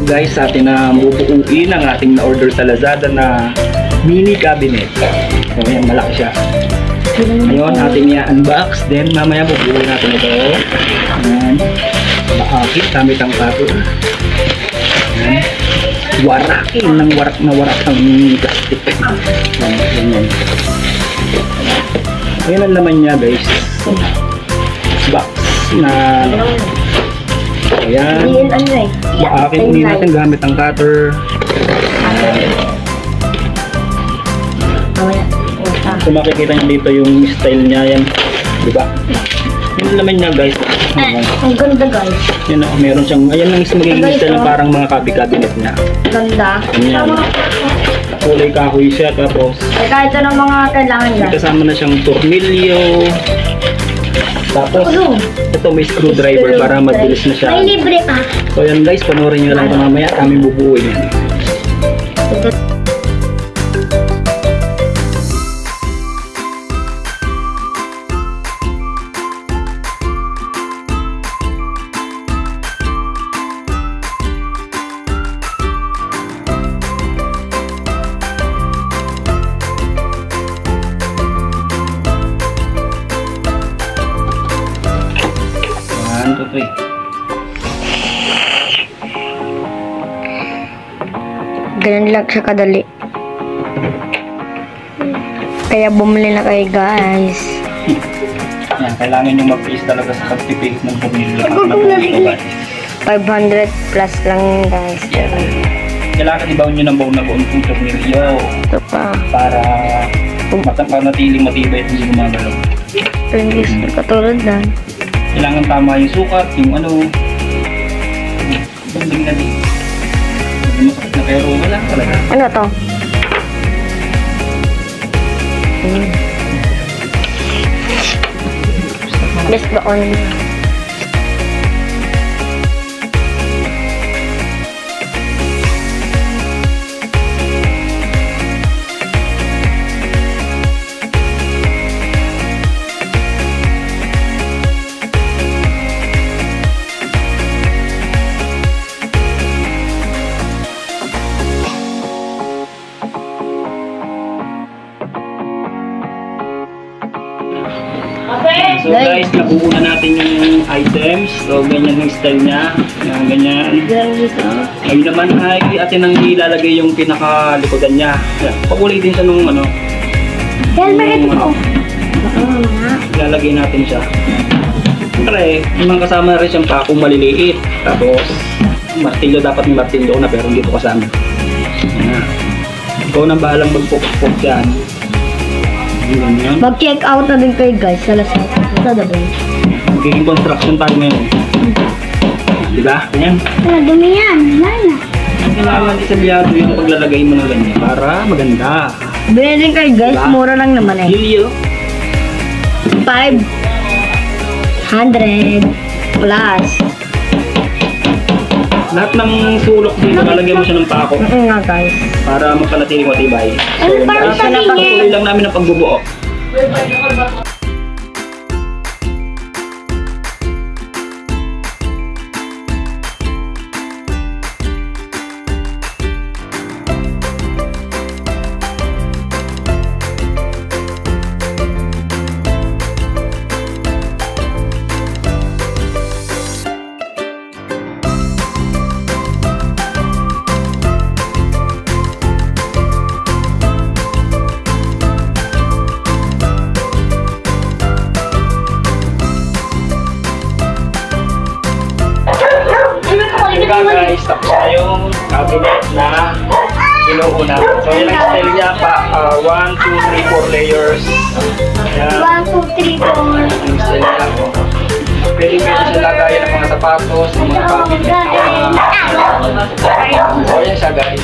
guys sa atin na bubuuin ang ating na-order sa Lazada na mini cabinet. So yan, malaki siya. Ngayon ating i-unbox, then mamaya bubuuin natin ito. Ayan. Maakit, gamit ang pato. Ayan. Warakin ng warak na warak ang plastic. Ayan. Ayan ang laman niya guys. Box na ayan. Akin natin gamit ang cutter. So makikita nyo dito yung style niya yan, diba? Yun naman niya guys. Ang ganda guys. Yun o, meron siyang, ayan lang yung magiging style na parang mga cabinet niya. Ganda. Ayan. Kulay kahoy siya, tapos Kahit ito ng mga kailangan guys. kasama na siyang tornilyo. Tapos ito may screwdriver para mabilis na siya. May libre pa. So yan guys, panoorin nyo lang ito mamaya. Kami bubuuin yan. Ganun lang siya kadali. Kaya bumili na kayo guys. Yan, kailangan nyo mag-face talaga sa pagpipigit ng pumili. 500 plus lang guys. Kailangan ibaw nyo ng baon na baon kung tornilyo. Ito pa. Para manatiling matibay at hindi gumagalaw. Guys, katulad na. Kailangan tama yung sukat, yung ano. Banding na din. Masakit na pero wala talaga. Ano to? Best ba on? So guys, nabuo na natin yung items. So ganyan yung style niya. Yan, ganyan. Ngayon naman ay atin ang ilalagay yung pinakalikodan niya. Pakulay din siya nung ano. Helmet ko. Ilalagay natin siya. Siyempre, naman kasama rin siyang pakong maliliit. Tapos, martilyo, dapat may martilyo na pero hindi ko kasama. Yan. Ikaw nang bahalang magpupok dyan. Mag-check out na din kayo guys sa Lazada. Magiging construction tayo ngayon. Diba? Ganyan. Dumi yan. Kailangan isabyado yung paglalagay mo ng ganyan para maganda. Bilhin din kayo guys. Diba? Mura lang naman eh. Hilyo. 500 plus. Lahat ng sulok dito, lalagyan mo siya ng pako. Nga guys. Para magpanatiling matibay. Ano parang Patuloy lang namin ang pagbubuo. Guys, tapos na yung cabinet na inuuna. So yun ang style niya pa, 1, 2, 3, 4 layers. Yan. 1, 2, 3, 4. Yung style niya. Pwede siya lagayan ng mga sapatos, ng mga cabinet. So yan siya guys.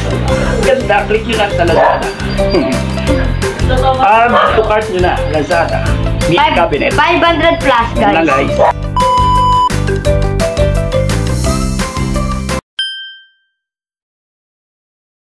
Ganda, click nyo lang sa Lazada. Add to cart nyo na, Lazada. Meat cabinet. 500 plus guys. Yan lang guys.